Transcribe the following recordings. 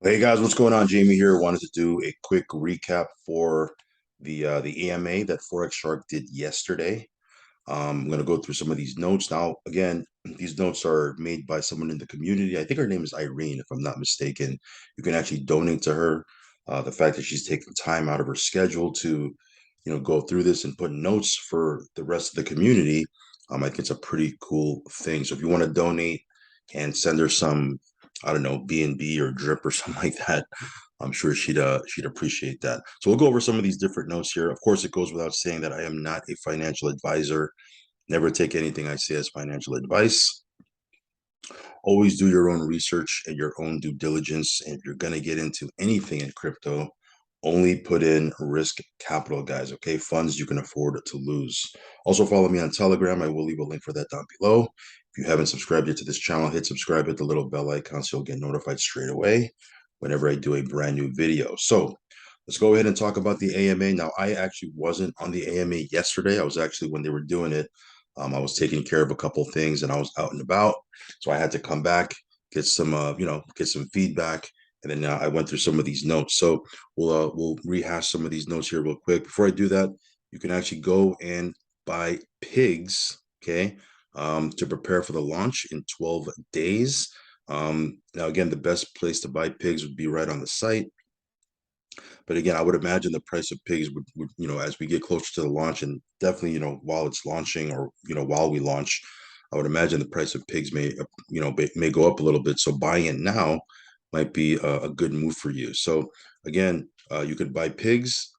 Hey guys, what's going on? Jamie here. Wanted to do a quick recap for the AMA that Forex Shark did yesterday. I'm going to go through some of these notes. Now, again, these notes are made by someone in the community. I think her name is Irene, if I'm not mistaken. You can actually donate to her. The fact that she's taking time out of her schedule to, go through this and put notes for the rest of the community, I think it's a pretty cool thing. So if you want to donate and send her some, I don't know, B&B or drip or something like that, I'm sure she'd appreciate that. So we'll go over some of these different notes here. Of course, it goes without saying that I am not a financial advisor. Never take anything I say as financial advice. Always do your own research and your own due diligence. And if you're going to get into anything in crypto, only put in risk capital, guys. Okay. Funds you can afford to lose. Also, follow me on Telegram. I will leave a link for that down below. If you haven't subscribed yet to this channel, hit subscribe, hit the little bell icon so you'll get notified straight away whenever I do a brand new video. So let's go ahead and talk about the AMA. Now, I actually wasn't on the AMA yesterday. I was actually, when they were doing it, I was taking care of a couple of things and I was out and about. So I had to come back, get some, get some feedback. And then I went through some of these notes. So we'll rehash some of these notes here real quick. Before I do that, you can actually go and buy pigs, okay, to prepare for the launch in 12 days. Now, again, the best place to buy pigs would be right on the site. But again, I would imagine the price of pigs would, as we get closer to the launch, and definitely, while it's launching or, while we launch, I would imagine the price of pigs may go up a little bit. So buying it now might be a good move for you. So again, you could buy pigs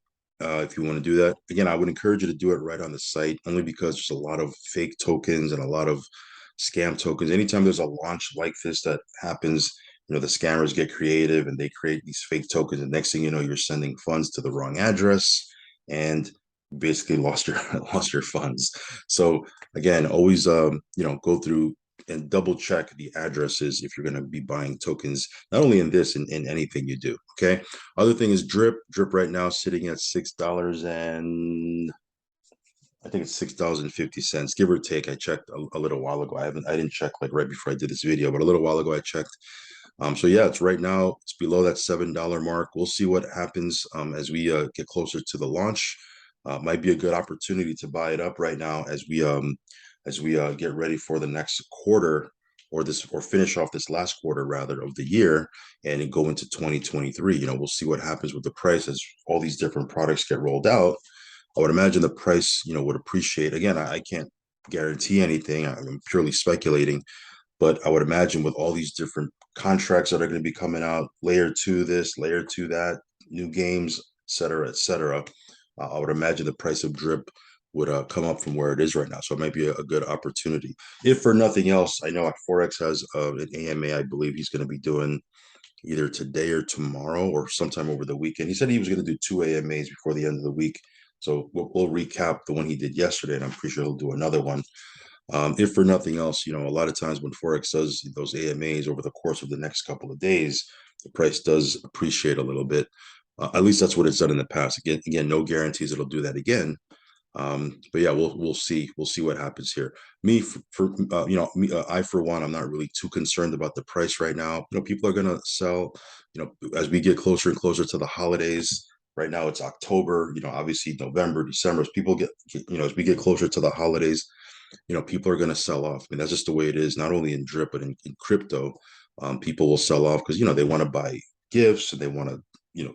if you want to do that. Again, I would encourage you to do it right on the site, only because there's a lot of fake tokens and a lot of scam tokens. Anytime there's a launch like this that happens, the scammers get creative and they create these fake tokens, and next thing you know, you're sending funds to the wrong address and basically lost your lost your funds. So again, always go through and double check the addresses if you're going to be buying tokens, not only in this, in anything you do. Okay. Other thing is drip right now sitting at $6, and I think it's $6.50, give or take. I checked a little while ago. I didn't check like right before I did this video, but a little while ago I checked. So yeah, it's right now, it's below that $7 mark. We'll see what happens as we get closer to the launch. Might be a good opportunity to buy it up right now as we get ready for the next quarter, or finish off this last quarter rather of the year, and go into 2023. We'll see what happens with the price as all these different products get rolled out. I would imagine the price, would appreciate. Again, I can't guarantee anything. I'm purely speculating, but I would imagine with all these different contracts that are going to be coming out, layer two this, layer two that, new games, et cetera, I would imagine the price of drip would come up from where it is right now. So it might be a good opportunity. If for nothing else, I know Forex has an AMA. I believe he's going to be doing either today or tomorrow or sometime over the weekend. He said he was going to do two AMAs before the end of the week. So we'll recap the one he did yesterday, and I'm pretty sure he'll do another one. If for nothing else, a lot of times when Forex does those AMAs over the course of the next couple of days, the price does appreciate a little bit. At least that's what it's done in the past. Again, no guarantees it'll do that again. But yeah, we'll see. We'll see what happens here. Me I for one, I'm not really too concerned about the price right now. People are gonna sell. As we get closer and closer to the holidays. Right now it's October. Obviously November, December. As people as we get closer to the holidays, people are going to sell off. I mean, that's just the way it is, not only in drip, but in crypto. People will sell off because, they want to buy gifts and they want to,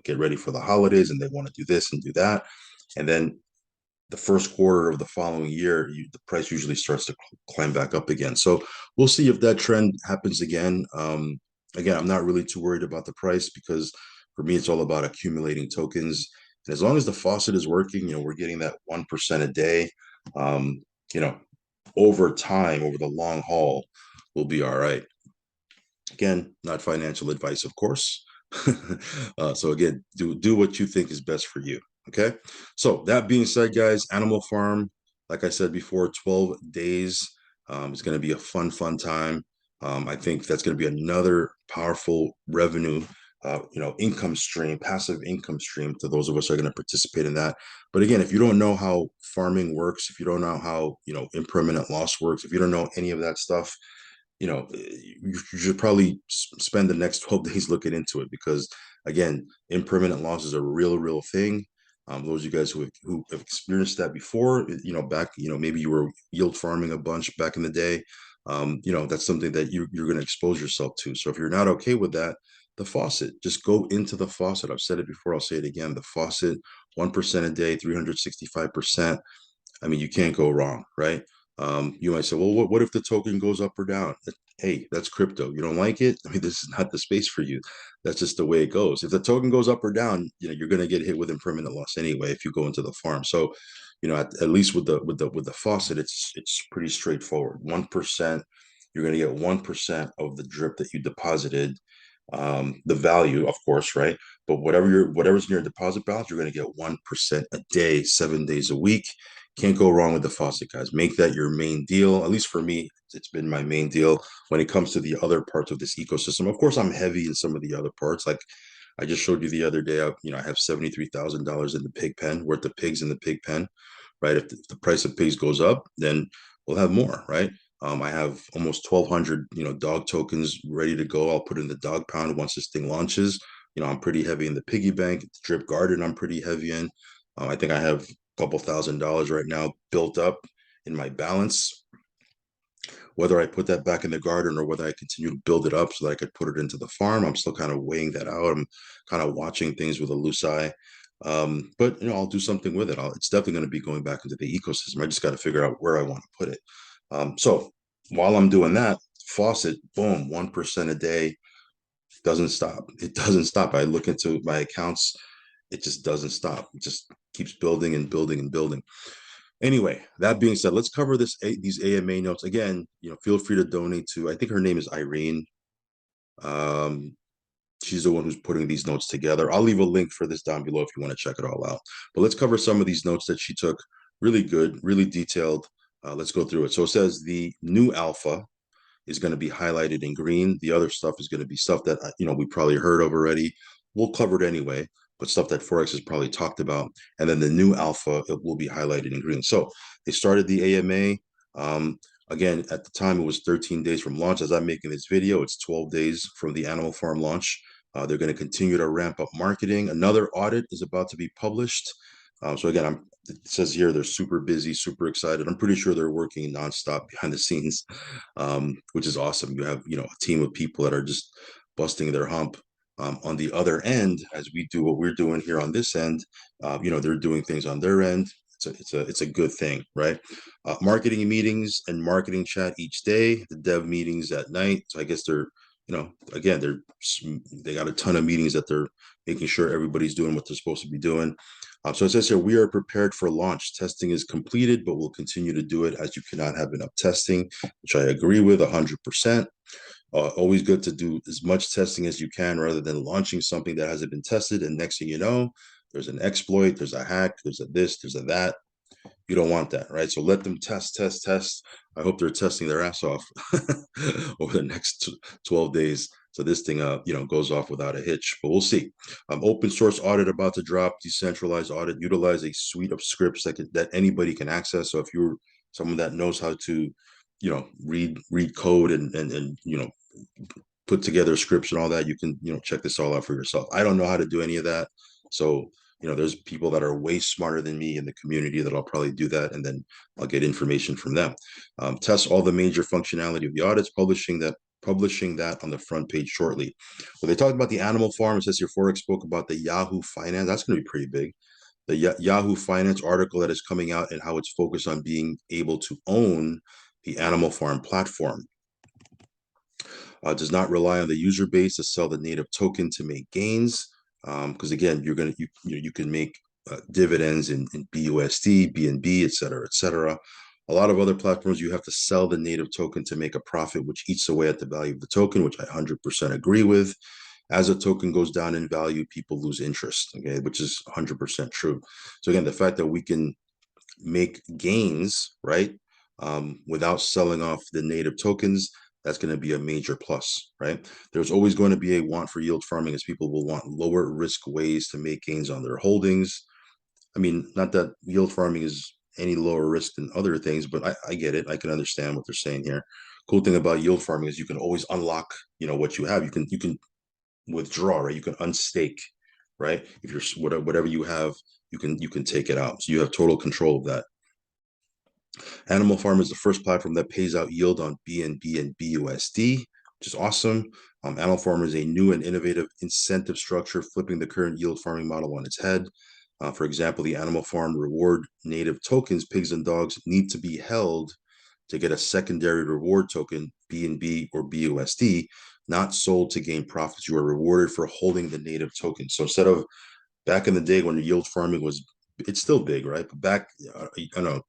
get ready for the holidays, and they want to do this and do that. And then the first quarter of the following year, the price usually starts to climb back up again. So we'll see if that trend happens again. Again, I'm not really too worried about the price because for me, it's all about accumulating tokens. And as long as the faucet is working, we're getting that 1% a day. Um, you know, over time, over the long haul, we'll be all right. Again, not financial advice, of course. So again, do what you think is best for you. Okay. So that being said, guys, Animal Farm, like I said before, 12 days. It's going to be a fun time. I think that's going to be another powerful revenue, income stream, passive income stream to those of us who are going to participate in that. But again, if you don't know how farming works, if you don't know how, impermanent loss works, if you don't know any of that stuff, you should probably spend the next 12 days looking into it because, again, impermanent loss is a real thing. Those of you guys who have experienced that before, back, maybe you were yield farming a bunch back in the day. That's something that you're going to expose yourself to. So if you're not okay with that, the faucet, just go into the faucet. I've said it before, I'll say it again. The faucet, 1% a day, 365%. I mean, you can't go wrong, right? You might say, well, what if the token goes up or down? Hey, that's crypto. You don't like it? I mean, this is not the space for you. That's just the way it goes. If the token goes up or down, you're going to get hit with impermanent loss anyway if you go into the farm. So, at least with the faucet, it's pretty straightforward. 1%, you're going to get 1% of the drip that you deposited. The value, of course, right? But whatever's in your deposit balance, you're going to get 1% a day, 7 days a week. Can't go wrong with the faucet, guys. Make that your main deal. At least for me, it's been my main deal when it comes to the other parts of this ecosystem. Of course, I'm heavy in some of the other parts. Like I just showed you the other day, I have $73,000 in the pig pen, worth of pigs in the pig pen, right? If the price of pigs goes up, then we'll have more, right? I have almost 1,200, dog tokens ready to go. I'll put in the dog pound once this thing launches. I'm pretty heavy in the piggy bank. The drip garden, I'm pretty heavy in. I think I have a couple $1,000s right now built up in my balance. Whether I put that back in the garden or whether I continue to build it up so that I could put it into the farm, I'm still kind of weighing that out. I'm kind of watching things with a loose eye. But I'll do something with it. It's definitely going to be going back into the ecosystem. I just got to figure out where I want to put it. So while I'm doing that, faucet, boom, 1% a day doesn't stop. It doesn't stop. I look into my accounts, it just doesn't stop. It just keeps building and building and building. Anyway, that being said, let's cover these AMA notes again. Feel free to donate to. I think her name is Irene. Um, she's the one who's putting these notes together. I'll leave a link for this down below if you want to check it all out. But let's cover some of these notes that she took. Really good, really detailed. Let's go through it. So it says the new alpha is going to be highlighted in green. The other stuff is going to be stuff that we probably heard of already. We'll cover it anyway, but stuff that Forex has probably talked about. And then the new alpha, it will be highlighted in green. So they started the AMA. Again, at the time, it was 13 days from launch. As I'm making this video, it's 12 days from the animal farm launch. They're going to continue to ramp up marketing. Another audit is about to be published. So again, it says here they're super busy, super excited. I'm pretty sure they're working nonstop behind the scenes, which is awesome. You have a team of people that are just busting their hump. On the other end, as we do what we're doing here on this end, they're doing things on their end. It's a good thing, right? Marketing meetings and marketing chat each day. The dev meetings at night. So I guess they're again they got a ton of meetings that they're making sure everybody's doing what they're supposed to be doing. So it says here, we are prepared for launch. Testing is completed, but we'll continue to do it as you cannot have enough testing, which I agree with 100%. Always good to do as much testing as you can rather than launching something that hasn't been tested. And next thing you know, there's an exploit, there's a hack, there's a this, there's a that. You don't want that, right? So let them test, test, test. I hope they're testing their ass off over the next 12 days. So this thing, goes off without a hitch, but we'll see. Open source audit about to drop, decentralized audit, utilize a suite of scripts that anybody can access. So if you're someone that knows how to, read code and put together scripts and all that, you can, check this all out for yourself. I don't know how to do any of that. So, there's people that are way smarter than me in the community that I'll probably do that. And then I'll get information from them. Test all the major functionality of the audits, publishing that on the front page shortly. So they talked about the animal farm. It says here Forex spoke about the Yahoo Finance. That's going to be pretty big. The Yahoo Finance article that is coming out and how it's focused on being able to own the animal farm platform. Does not rely on the user base to sell the native token to make gains. Because again, you can make dividends in BUSD, BNB, et cetera, et cetera. A lot of other platforms, you have to sell the native token to make a profit, which eats away at the value of the token, which I 100% agree with. As a token goes down in value, people lose interest, okay, which is 100% true. So again, the fact that we can make gains, right, without selling off the native tokens, that's going to be a major plus, right? There's always going to be a want for yield farming as people will want lower risk ways to make gains on their holdings. I mean, not that yield farming is any lower risk than other things, but I get it. I can understand what they're saying here. Cool thing about yield farming is you can always unlock, what you have. You can withdraw, right? You can unstake, right? If you're whatever you have, you can take it out. So you have total control of that. Animal Farm is the first platform that pays out yield on BNB and BUSD, which is awesome. Animal Farm is a new and innovative incentive structure, flipping the current yield farming model on its head. For example, the Animal Farm reward native tokens, pigs and dogs, need to be held to get a secondary reward token, BNB or BUSD, not sold to gain profits. You are rewarded for holding the native token. So instead of back in the day when yield farming was, it's still big, right? But back, I don't know,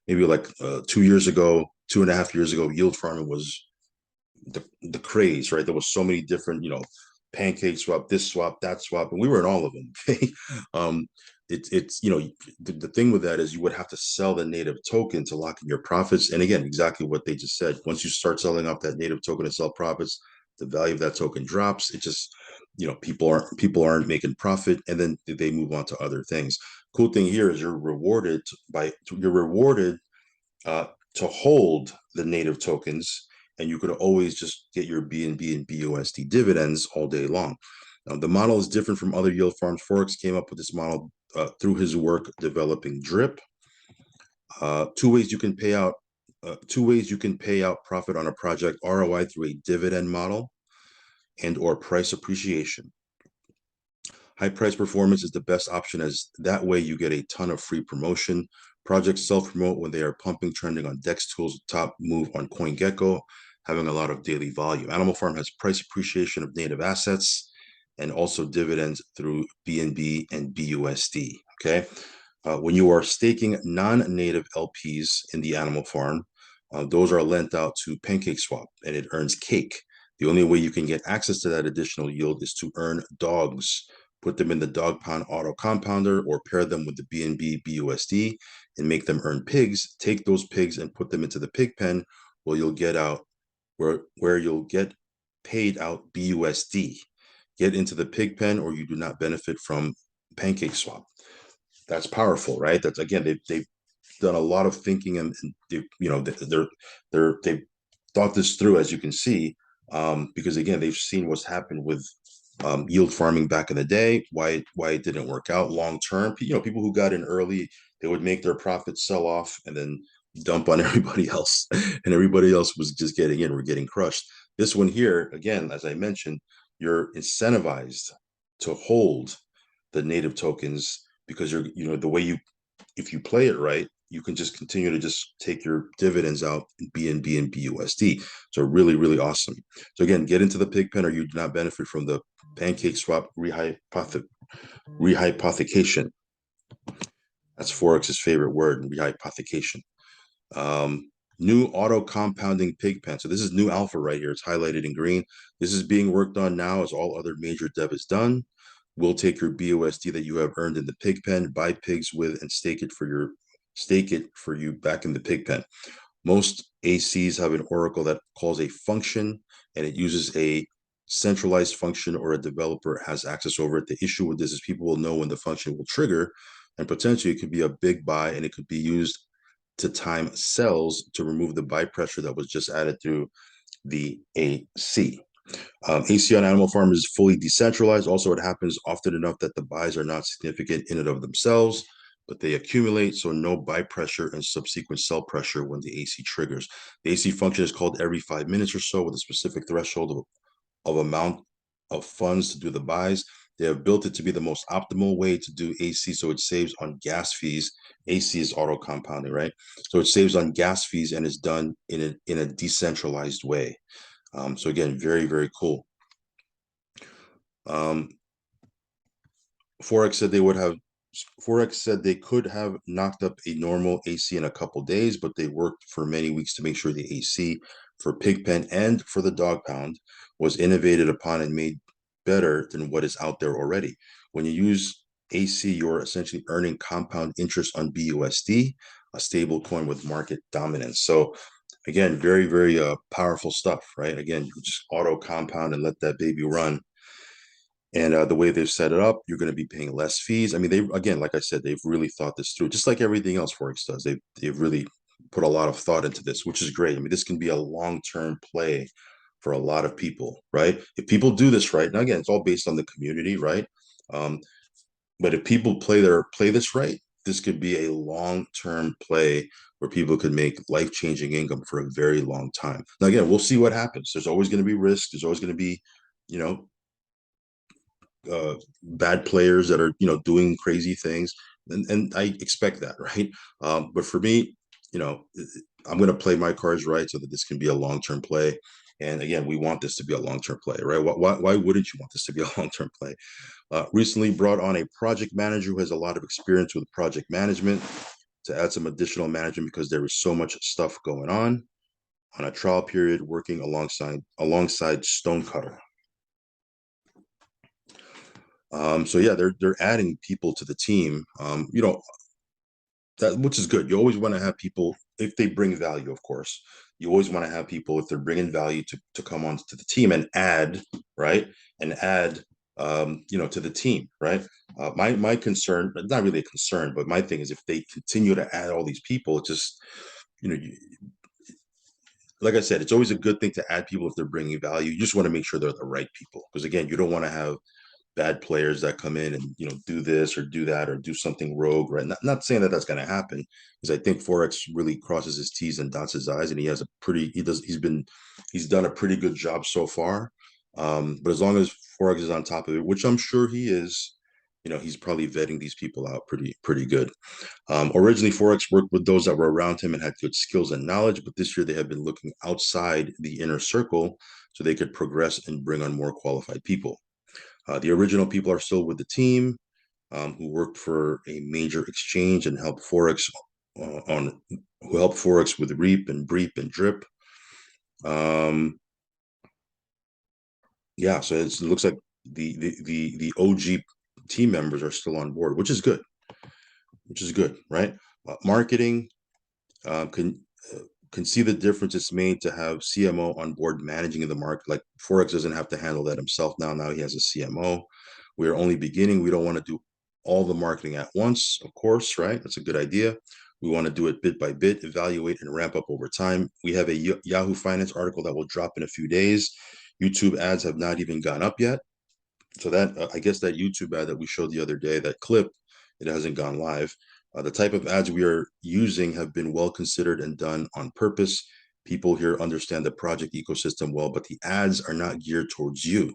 maybe like 2 years ago, 2.5 years ago, yield farming was the craze, right? There was so many different, pancake swap, this swap, that swap, and we were in all of them. Okay, um, it's the thing with that is you would have to sell the native token to lock in your profits. And again, exactly what they just said. Once you start selling off that native token to sell profits, the value of that token drops. It just people aren't making profit, and then they move on to other things. Cool thing here is you're rewarded uh, to hold the native tokens, and you could always just get your BNB and BUSD dividends all day long. The model is different from other yield farms. Forex came up with this model through his work developing DRIP. Two ways you can pay out. Two ways you can pay out profit on a project: ROI through a dividend model and or price appreciation. High price performance is the best option, as that way you get a ton of free promotion. Projects self-promote when they are pumping, trending on DEX tools, top move on CoinGecko, having a lot of daily volume. Animal Farm has price appreciation of native assets and also dividends through BNB and BUSD. Okay. When you are staking non-native LPs in the Animal Farm, those are lent out to PancakeSwap and it earns cake. The only way you can get access to that additional yield is to earn dogs. Put them in the dog pound auto compounder or pair them with the BNB BUSD and make them earn pigs. Take those pigs and put them into the pig pen where you'll get out where you'll get paid out BUSD. Get into the pig pen or you do not benefit from PancakeSwap. That's powerful, right? That's again, they've done a lot of thinking, and they've thought this through, as you can see, because again, they've seen what's happened with yield farming back in the day, why it didn't work out long term. People who got in early, they would make their profits, sell off, and then dump on everybody else, and everybody else was just getting in, we're getting crushed. This one here, again, as I mentioned, you're incentivized to hold the native tokens because the way you, if you play it right, you can just continue to just take your dividends out in BNB and BUSD. So really, really awesome. So again, get into the pig pen or you do not benefit from the pancake swap rehypothecation. That's Forex's favorite word, rehypothecation. New auto compounding pig pen. So this is new alpha right here. It's highlighted in green. This is being worked on now as all other major dev is done. We'll take your BUSD that you have earned in the pig pen, buy pigs with, and stake it for you back in the pig pen. Most ACs have an oracle that calls a function, and it uses a centralized function or a developer has access over it. The issue with this is people will know when the function will trigger, and potentially it could be a big buy, and it could be used to time sells to remove the buy pressure that was just added through the AC. AC on Animal Farm is fully decentralized. Also, it happens often enough that the buys are not significant in and of themselves, but they accumulate, so no buy pressure and subsequent sell pressure when the AC triggers. The AC function is called every 5 minutes or so with a specific threshold of amount of funds to do the buys. They have built it to be the most optimal way to do AC, so it saves on gas fees. AC is auto compounding, right? So it saves on gas fees and is done in a decentralized way. So again, very, very cool. Um, Forex said they would have Forex said they could have knocked up a normal AC in a couple days, but they worked for many weeks to make sure the AC for Pigpen and for the dog pound was innovated upon and made better than what is out there already. When you use AC, you're essentially earning compound interest on BUSD, a stable coin with market dominance. So again, very, very powerful stuff, right? Again, you just auto compound and let that baby run. And the way they've set it up, you're going to be paying less fees. I mean, they again, like I said, they've really thought this through, just like everything else Forex does. They've really put a lot of thought into this, which is great. I mean, this can be a long-term play for a lot of people, right? If people do this right, now again, it's all based on the community, right? Um, but if people play this right, this could be a long-term play where people could make life-changing income for a very long time. Now, again, we'll see what happens. There's always going to be risk. There's always going to be, you know, bad players that are doing crazy things, and I expect that, right? But for me, you know, I'm going to play my cards right so that this can be a long term play. And again, we want this to be a long term play, right? Why wouldn't you want this to be a long term play? Recently brought on a project manager who has a lot of experience with project management to add some additional management because there is so much stuff going on a trial period working alongside Stonecutter. So yeah, they're adding people to the team. That which is good. You always want to have people if they bring value, of course. You always want to have people if they're bringing value to come on to the team and add, right? And add, to the team, right? My concern, not really a concern, but my thing is if they continue to add all these people, it just, you know, like I said, it's always a good thing to add people if they're bringing value. You just want to make sure they're the right people because again, you don't want to have bad players that come in and do this or do that or do something rogue, right? Not saying that that's going to happen because I think Forex really crosses his T's and dots his I's, and he has a pretty he's done a pretty good job so far. But as long as Forex is on top of it, which I'm sure he is, he's probably vetting these people out pretty good. Originally, Forex worked with those that were around him and had good skills and knowledge, but this year they have been looking outside the inner circle so they could progress and bring on more qualified people. The original people are still with the team, who worked for a major exchange and helped Forex on who helped Forex with Reap and Breep and Drip. Um, yeah, so it looks like the OG team members are still on board, which is good, right? Marketing can can see the difference it's made to have CMO on board managing the market. Like Forex doesn't have to handle that himself now. Now he has a CMO. We are only beginning. We don't want to do all the marketing at once, of course, right? That's a good idea. We want to do it bit by bit, evaluate and ramp up over time. We have a Yahoo Finance article that will drop in a few days. YouTube ads have not even gone up yet. So that I guess that YouTube ad that we showed the other day, that clip, it hasn't gone live. The type of ads we are using have been well considered and done on purpose. People here understand the project ecosystem well, but the ads are not geared towards you.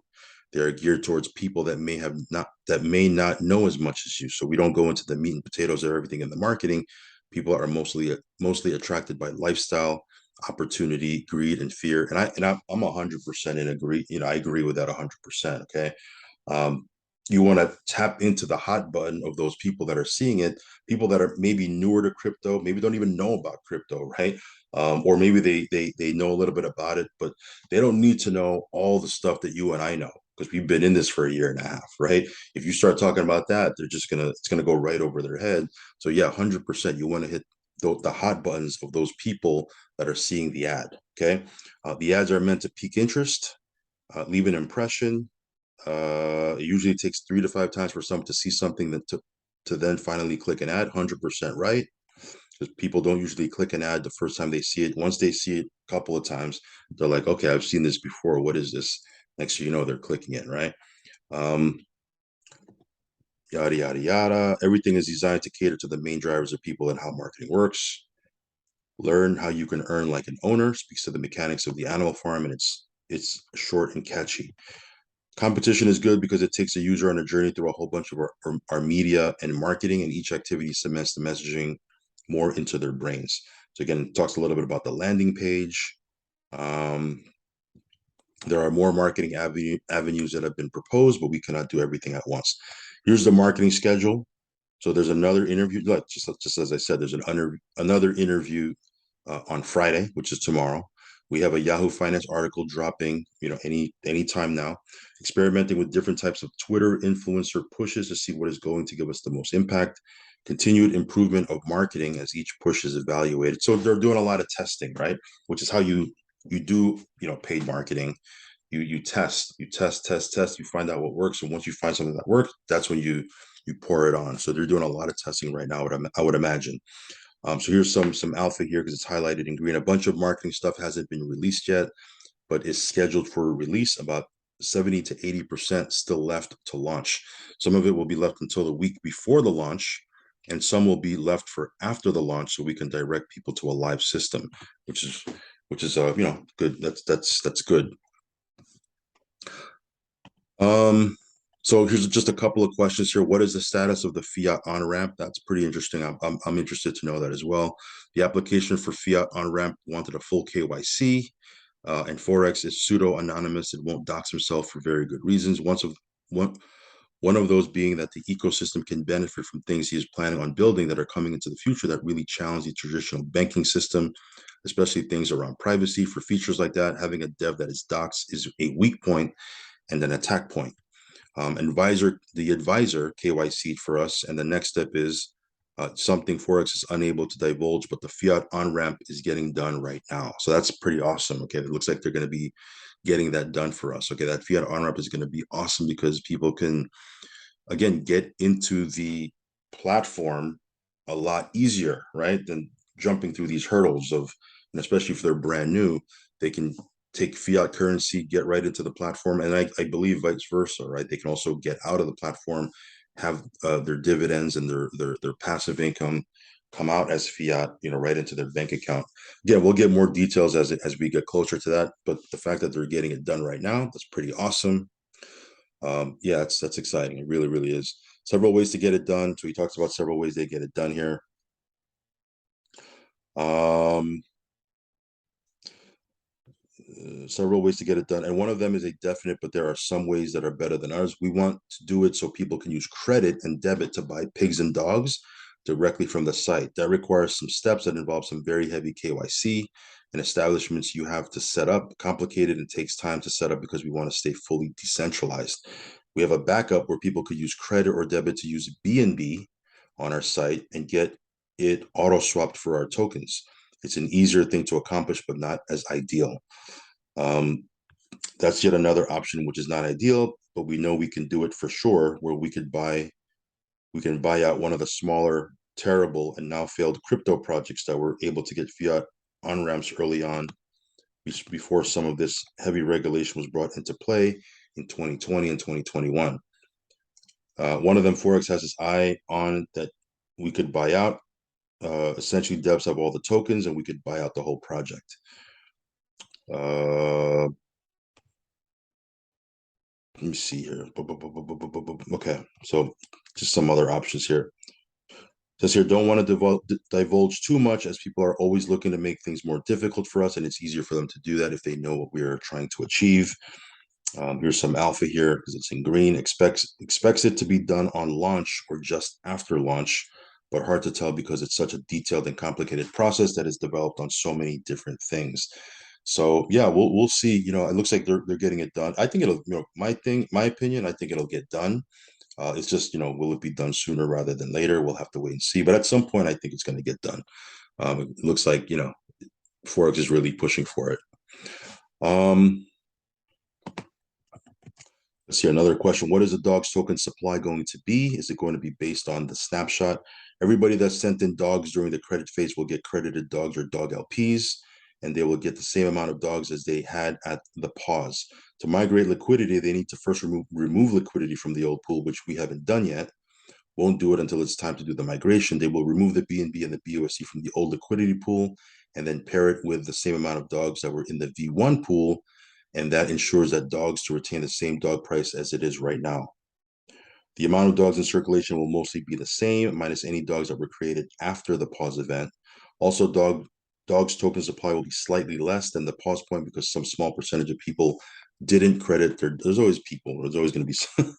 They are geared towards people that may not know as much as you. So we don't go into the meat and potatoes of everything in the marketing. People are mostly attracted by lifestyle, opportunity, greed, and fear. I'm 100% in agree. I agree with that 100%. Okay, um, you want to tap into the hot button of those people that are seeing it, people that are maybe newer to crypto, maybe don't even know about crypto, right? Or maybe they know a little bit about it, but they don't need to know all the stuff that you and I know because we've been in this for a year and a half, right? If you start talking about that, it's gonna go right over their head. So yeah, 100%, you want to hit the hot buttons of those people that are seeing the ad. Okay, the ads are meant to pique interest, leave an impression, it usually takes 3 to 5 times for someone to see something to then finally click an ad. 100% right, because people don't usually click an ad the first time they see it. Once they see it a couple of times, they're like, okay, I've seen this before. What is this? Next thing you know, they're clicking it, right? Um, Yada yada yada. Everything is designed to cater to the main drivers of people and how marketing works. Learn how you can earn like an owner. Speaks to the mechanics of the animal farm, and it's short and catchy. Competition is good because it takes a user on a journey through a whole bunch of our media and marketing, and each activity cements the messaging more into their brains. So again, it talks a little bit about the landing page. Um, there are more marketing avenues that have been proposed, but we cannot do everything at once. Here's the marketing schedule. So there's another interview. Just as I said, there's another interview on Friday, which is tomorrow. We have a Yahoo Finance article dropping, any time now. Experimenting with different types of Twitter influencer pushes to see what is going to give us the most impact. Continued improvement of marketing as each push is evaluated. So they're doing a lot of testing, right? Which is how you do, paid marketing. You test. You find out what works, and once you find something that works, that's when you pour it on. So they're doing a lot of testing right now. I would imagine. So here's some alpha here because it's highlighted in green. A bunch of marketing stuff hasn't been released yet, but is scheduled for release. About 70 to 80% still left to launch. Some of it will be left until the week before the launch, and some will be left for after the launch, so we can direct people to a live system, which is good. That's good. Um, so here's just a couple of questions here. What is the status of the fiat on ramp? That's pretty interesting. I'm interested to know that as well. The application for fiat on ramp wanted a full KYC. And Forex is pseudo anonymous. It won't dox himself for very good reasons. One one of those being that the ecosystem can benefit from things he is planning on building that are coming into the future that really challenge the traditional banking system, especially things around privacy. For features like that, having a dev that is doxed is a weak point and an attack point. The advisor KYC for us, and the next step is something Forex is unable to divulge, but the fiat on ramp is getting done right now. So that's pretty awesome. Okay, it looks like they're going to be getting that done for us. Okay, that fiat on ramp is going to be awesome because people can again get into the platform a lot easier, right? Than jumping through these hurdles of, and especially if they're brand new, they can take fiat currency, get right into the platform, and I believe vice versa, right? They can also get out of the platform, have their dividends and their passive income come out as fiat, right into their bank account. Again, we'll get more details as we get closer to that, but the fact that they're getting it done right now, that's pretty awesome. Yeah, that's exciting. It really, really is. Several ways to get it done. So he talks about several ways they get it done here. Um, Several ways to get it done, and one of them is a definite, but there are some ways that are better than ours. We want to do it so people can use credit and debit to buy pigs and dogs directly from the site. That requires some steps that involve some very heavy KYC and establishments you have to set up. Complicated and takes time to set up because we want to stay fully decentralized. We have a backup where people could use credit or debit to use BNB on our site and get it auto swapped for our tokens. It's an easier thing to accomplish, but not as ideal. Um, that's yet another option, which is not ideal, but we know we can do it for sure, where we can buy out one of the smaller, terrible, and now failed crypto projects that were able to get fiat on ramps early on before some of this heavy regulation was brought into play in 2020 and 2021. One of them, Forex, has his eye on that we could buy out. Essentially, devs have all the tokens, and we could buy out the whole project. Uh, Let me see here. Okay, so just some other options here. It says here, don't want to divulge too much as people are always looking to make things more difficult for us, and it's easier for them to do that if they know what we are trying to achieve. Here's some alpha here because it's in green. Expects it to be done on launch or just after launch, but hard to tell because it's such a detailed and complicated process that is developed on so many different things. So yeah, we'll see. It looks like they're getting it done. I think it'll, my opinion, I think it'll get done. It's just, will it be done sooner rather than later? We'll have to wait and see. But at some point, I think it's going to get done. It looks like, Forex is really pushing for it. Um, let's see, another question. What is the dog's token supply going to be? Is it going to be based on the snapshot? Everybody that sent in dogs during the credit phase will get credited dogs or dog LPs, and they will get the same amount of dogs as they had at the pause. To migrate liquidity, they need to first remove liquidity from the old pool, which we haven't done yet. Won't do it until it's time to do the migration. They will remove the BNB and the BUSD from the old liquidity pool and then pair it with the same amount of dogs that were in the V1 pool. And that ensures that dogs to retain the same dog price as it is right now. The amount of dogs in circulation will mostly be the same, minus any dogs that were created after the pause event. Also, dogs token supply will be slightly less than the pause point because some small percentage of people didn't credit there's always people. There's always going to be some,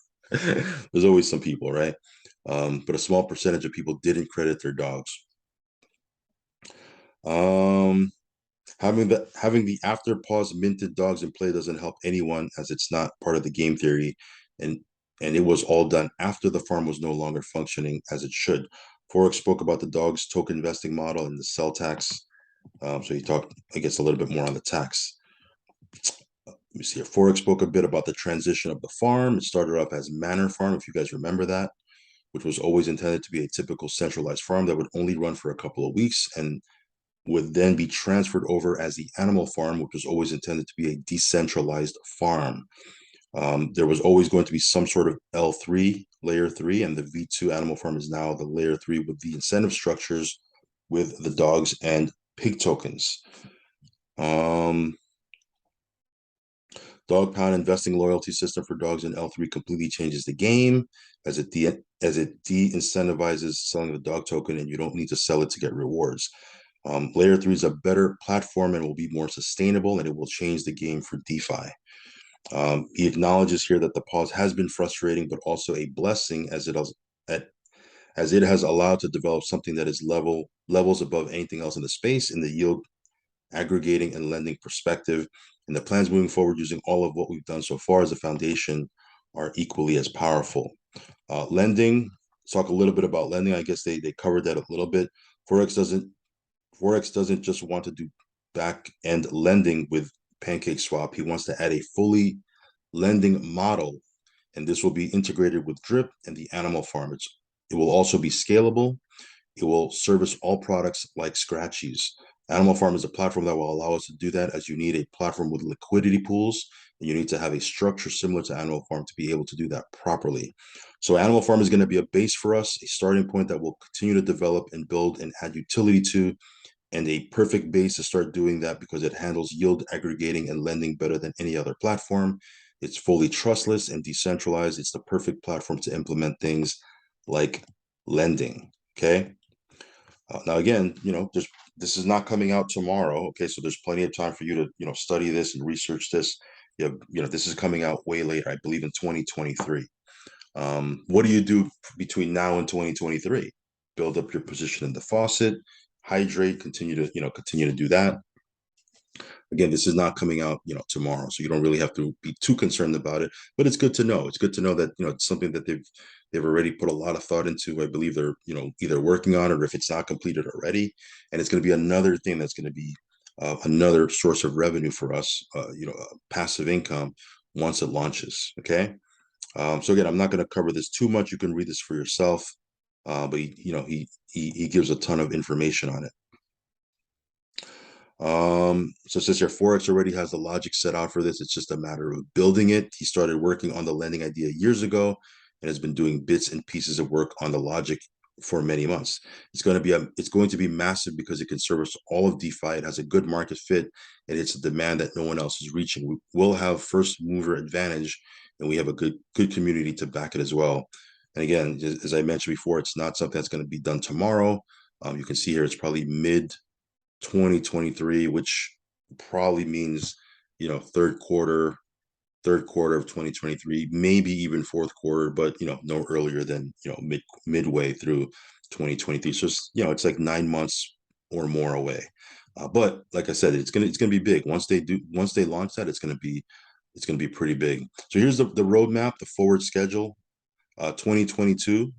there's always some people, right? But a small percentage of people didn't credit their dogs. Um, having the after pause minted dogs in play doesn't help anyone as it's not part of the game theory, and and it was all done after the farm was no longer functioning as it should. Forex spoke about the dogs token investing model and the cell tax. So he talked, I guess, a little bit more on the tax. Let me see here. Forex spoke a bit about the transition of the farm. It started up as Manor Farm, if you guys remember that. which was always intended to be a typical centralized farm that would only run for a couple of weeks and would then be transferred over as the animal farm, which was always intended to be a decentralized farm. There was always going to be some sort of L3, layer three, and the V2 animal farm is now the layer three with the incentive structures with the dogs and pig tokens. Dog pound investing loyalty system for dogs in L3 completely changes the game as it de-incentivizes selling the dog token, and you don't need to sell it to get rewards. Layer 3 is a better platform and will be more sustainable, and it will change the game for DeFi. He acknowledges here that the pause has been frustrating, but also a blessing as it has allowed to develop something that is levels above anything else in the space in the yield aggregating and lending perspective. And the plans moving forward using all of what we've done so far as a foundation are equally as powerful. Lending, let's talk a little bit about lending. I guess they covered that a little bit. Forex doesn't just want to do back end lending with PancakeSwap. He wants to add a fully lending model, and this will be integrated with Drip and the animal farm. It will also be scalable. It will service all products like Scratchies. Animal Farm is a platform that will allow us to do that, as you need a platform with liquidity pools, and you need to have a structure similar to Animal Farm to be able to do that properly. So Animal Farm is going to be a base for us, a starting point that we'll continue to develop and build and add utility to, and a perfect base to start doing that because it handles yield aggregating and lending better than any other platform. It's fully trustless and decentralized. It's the perfect platform to implement things like lending. Okay. Now, again, this is not coming out tomorrow. Okay, so there's plenty of time for you to study this and research this. This is coming out way later, I believe, in 2023. What do you do between now and 2023? Build up your position in the faucet, hydrate, continue to do that. Again, this is not coming out, tomorrow, so you don't really have to be too concerned about it. But it's good to know. It's good to know that it's something that they've already put a lot of thought into. I believe they're either working on it or if it's not completed already, and it's going to be another thing that's going to be another source of revenue for us. Passive income once it launches. Okay. So again, I'm not going to cover this too much. You can read this for yourself. But he gives a ton of information on it. So since your Forex already has the logic set out for this, it's just a matter of building it. He started working on the lending idea years ago and has been doing bits and pieces of work on the logic for many months. It's going to be massive because it can service all of DeFi. It has a good market fit and it's a demand that no one else is reaching. We will have first mover advantage and we have a good community to back it as well. And again, as I mentioned before, it's not something that's going to be done tomorrow. You can see here it's probably mid 2023, which probably means third quarter of 2023, maybe even fourth quarter, but no earlier than midway through 2023. So it's like 9 months or more away. But like I said, it's gonna be big. Once they launch that, it's gonna be pretty big. So here's the roadmap, the forward schedule. 2022.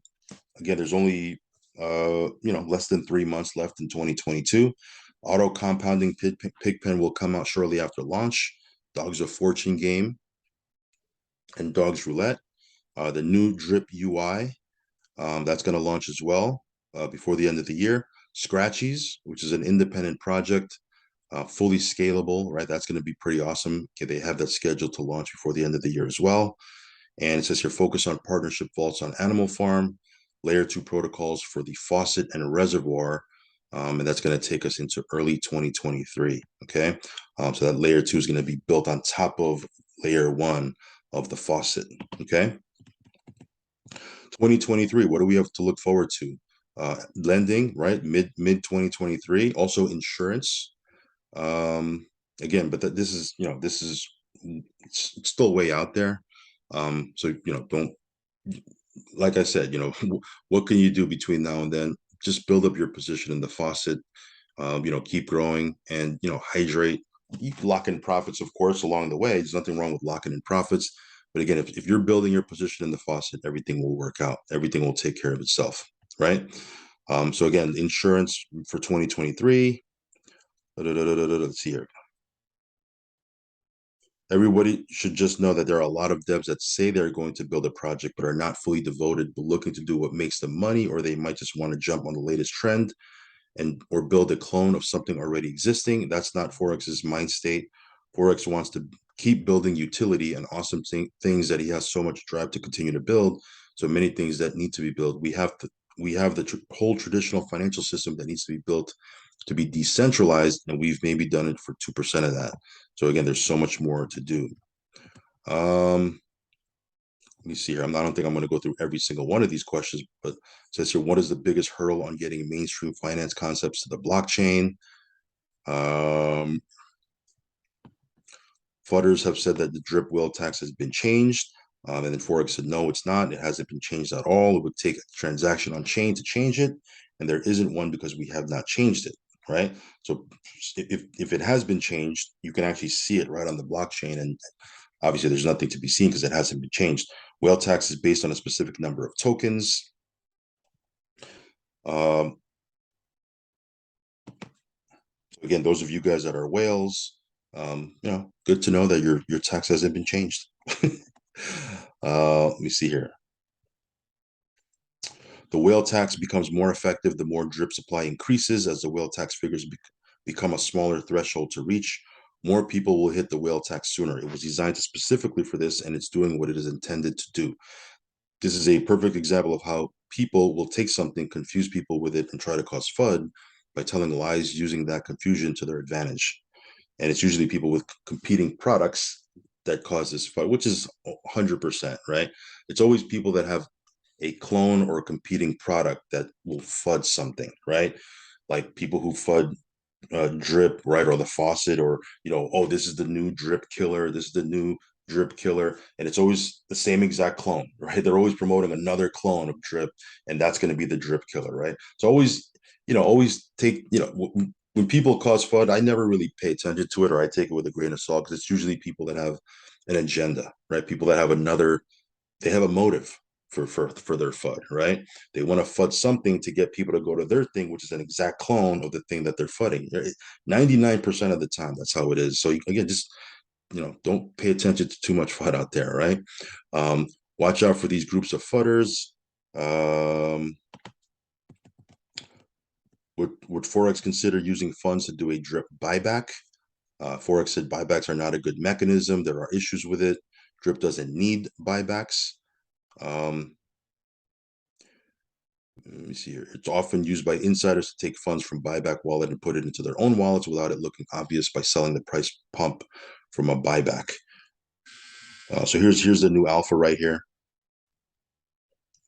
Again, there's only less than 3 months left in 2022. Auto compounding Pigpen will come out shortly after launch. Dogs of Fortune game and Dogs Roulette. The new Drip UI, that's going to launch as well before the end of the year. Scratchies, which is an independent project, fully scalable, right? That's going to be pretty awesome. Okay, they have that scheduled to launch before the end of the year as well. And it says here, focus on partnership vaults on Animal Farm, layer 2 protocols for the faucet and reservoir. And that's going to take us into early 2023. Okay. So that layer 2 is going to be built on top of layer 1 of the faucet. Okay. 2023, what do we have to look forward to? Lending, right? Mid 2023. Also insurance. Again, but this is it's still way out there. So don't, like I said, what can you do between now and then? Just build up your position in the faucet. Keep growing and hydrate. You lock in profits, of course, along the way. There's nothing wrong with locking in profits. But again, if you're building your position in the faucet, everything will work out. Everything will take care of itself, right? So again, insurance for 2023. Let's see here. Everybody should just know that there are a lot of devs that say they're going to build a project but are not fully devoted, but looking to do what makes them money, or they might just want to jump on the latest trend and or build a clone of something already existing. That's not Forex's mind state. Forex wants to keep building utility and awesome things that he has so much drive to continue to build. So many things that need to be built. We have the whole traditional financial system that needs to be built to be decentralized, and we've maybe done it for 2% of that. So again, there's so much more to do. Let me see here. I don't think I'm going to go through every single one of these questions, but it says here, what is the biggest hurdle on getting mainstream finance concepts to the blockchain? Um, Fudders have said that the drip whale tax has been changed. And then Forex said, no, it's not. It hasn't been changed at all. It would take a transaction on chain to change it. And there isn't one because we have not changed it, right? So if it has been changed, you can actually see it right on the blockchain. And obviously, there's nothing to be seen because it hasn't been changed. Whale tax is based on a specific number of tokens. Um, Again, those of you guys that are whales, good to know that your tax hasn't been changed. Let me see here. The whale tax becomes more effective the more drip supply increases. As the whale tax figures become a smaller threshold to reach, more people will hit the whale tax sooner. It was designed specifically for this, and it's doing what it is intended to do. This is a perfect example of how people will take something, confuse people with it, and try to cause FUD by telling lies using that confusion to their advantage. And it's usually people with competing products that cause this FUD, which is 100%, right? It's always people that have a clone or a competing product that will FUD something, right? Like people who FUD drip, right, or the faucet, or oh, this is the new drip killer, this is the new drip killer, and it's always the same exact clone, right? They're always promoting another clone of drip, and that's going to be the drip killer, right? So always, always take, when people cause FUD, I never really pay attention to it, or I take it with a grain of salt, because it's usually people that have an agenda, right? People that have they have a motive for their FUD, right? They want to FUD something to get people to go to their thing, which is an exact clone of the thing that they're FUDding. 99% of the time, that's how it is. So again, just don't pay attention to too much FUD out there, right? Watch out for these groups of FUDders. Would Forex consider using funds to do a drip buyback? Forex said buybacks are not a good mechanism. There are issues with it. Drip doesn't need buybacks. Um, Let me see here. It's often used by insiders to take funds from buyback wallet and put it into their own wallets without it looking obvious by selling the price pump from a buyback. So here's the new alpha right here.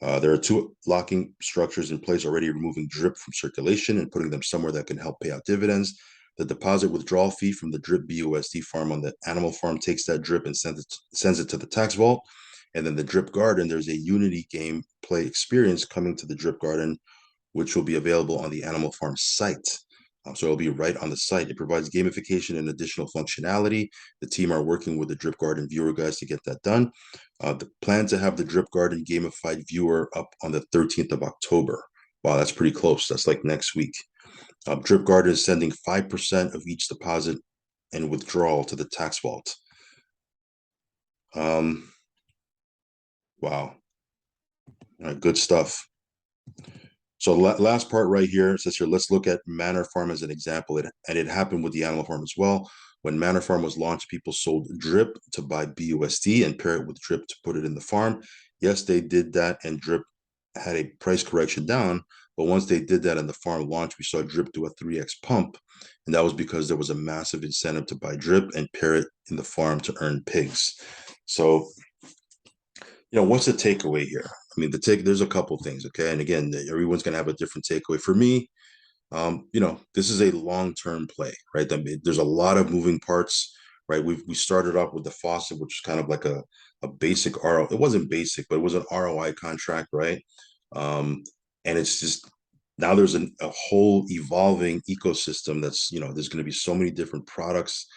There are two locking structures in place already, removing drip from circulation and putting them somewhere that can help pay out dividends. The deposit withdrawal fee from the drip BUSD farm on the animal farm takes that drip and sends it to the tax vault. And then the drip garden, there's a Unity game play experience coming to the drip garden, which will be available on the Animal Farm site. So it'll be right on the site. It provides gamification and additional functionality. The team are working with the Drip Garden viewer guys to get that done. The plan to have the Drip Garden gamified viewer up on the 13th of October. Wow, that's pretty close. That's like next week. Drip Garden is sending 5% of each deposit and withdrawal to the tax vault. Wow. Good stuff. So last part right here, it says here, let's look at Manor Farm as an example. And it happened with the Animal Farm as well. When Manor Farm was launched, people sold drip to buy BUSD and pair it with drip to put it in the farm. Yes, they did that, and drip had a price correction down. But once they did that and the farm launched, we saw drip do a 3x pump. And that was because there was a massive incentive to buy drip and pair it in the farm to earn pigs. So what's the takeaway here? I mean, there's a couple things, okay? And again, everyone's going to have a different takeaway. For me, this is a long-term play, right? I mean, there's a lot of moving parts, right? We started off with the faucet, which is kind of like a basic RO. It wasn't basic, but it was an ROI contract, right? And it's just now there's a whole evolving ecosystem that's, there's going to be so many different products,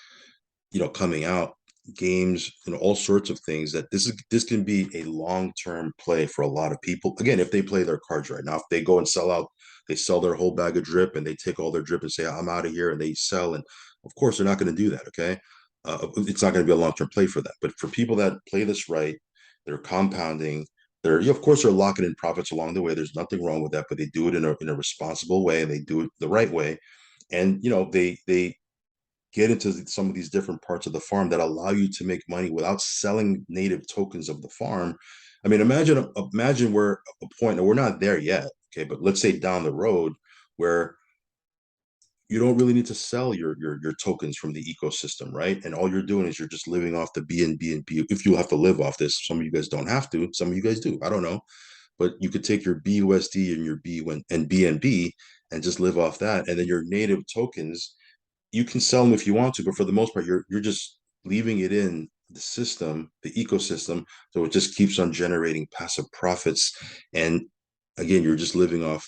coming out, games, all sorts of things, that this can be a long-term play for a lot of people. Again, if they play their cards right. Now, if they go and they sell their whole bag of drip and they take all their drip and say, I'm out of here, and they sell, and of course they're not going to do that, okay? it's not going to be a long-term play for that. But for people that play this right, they're compounding. They're, of course, they're locking in profits along the way. There's nothing wrong with that, but they do it in a responsible way, and they do it the right way. And they get into some of these different parts of the farm that allow you to make money without selling native tokens of the farm. I mean, imagine we're a point, and we're not there yet, okay, but let's say down the road where you don't really need to sell your tokens from the ecosystem, right? And all you're doing is you're just living off the BNB and B. If you have to live off this, some of you guys don't have to. Some of you guys do. I don't know, but you could take your BUSD and your B and BNB and just live off that, and then your native tokens you can sell them if you want to, but for the most part, you're just leaving it in the system, the ecosystem, so it just keeps on generating passive profits. And again, you're just living off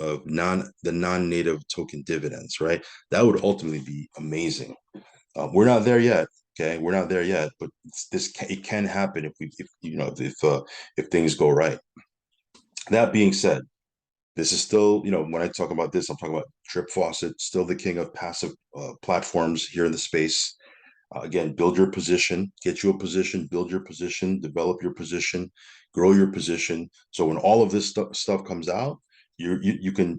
of non-native token dividends, right? That would ultimately be amazing. We're not there yet. Okay, we're not there yet, but it can happen if things go right. That being said, this is still, when I talk about this, I'm talking about Trip Faucet, still the king of passive platforms here in the space. Again, build your position, get you a position, build your position, develop your position, grow your position. So when all of this stuff comes out, you can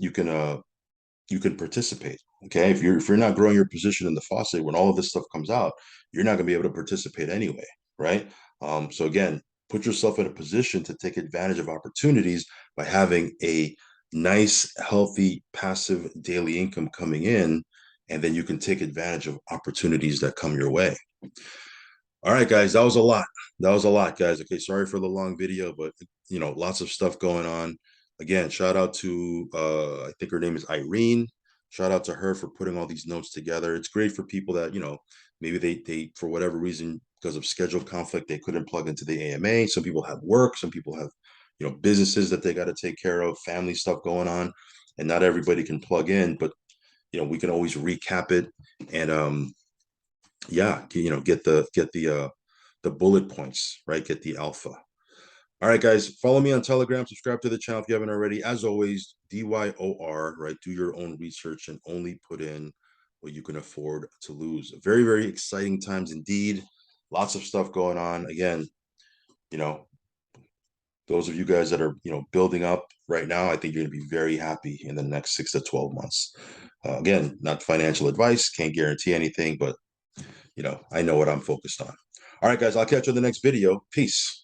participate. Okay, if you're not growing your position in the faucet when all of this stuff comes out, you're not going to be able to participate anyway, right? So again, put yourself in a position to take advantage of opportunities by having a nice, healthy, passive daily income coming in, and then you can take advantage of opportunities that come your way. All right, guys, that was a lot. That was a lot, guys. Okay, sorry for the long video, but lots of stuff going on. Again, shout out to I think her name is Irene. Shout out to her for putting all these notes together. It's great for people that, maybe they for whatever reason, because of schedule conflict, they couldn't plug into the AMA. Some people have work, some people have, businesses that they got to take care of, family stuff going on, and not everybody can plug in, but we can always recap it and yeah, get the bullet points, right? Get the alpha. All right, guys, follow me on Telegram, subscribe to the channel if you haven't already. As always, DYOR, right? Do your own research and only put in what you can afford to lose. Very, very exciting times indeed. Lots of stuff going on. Again, you know, those of you guys that are, building up right now, I think you're going to be very happy in the next 6 to 12 months. Again, not financial advice, can't guarantee anything, but I know what I'm focused on. All right, guys, I'll catch you in the next video. Peace.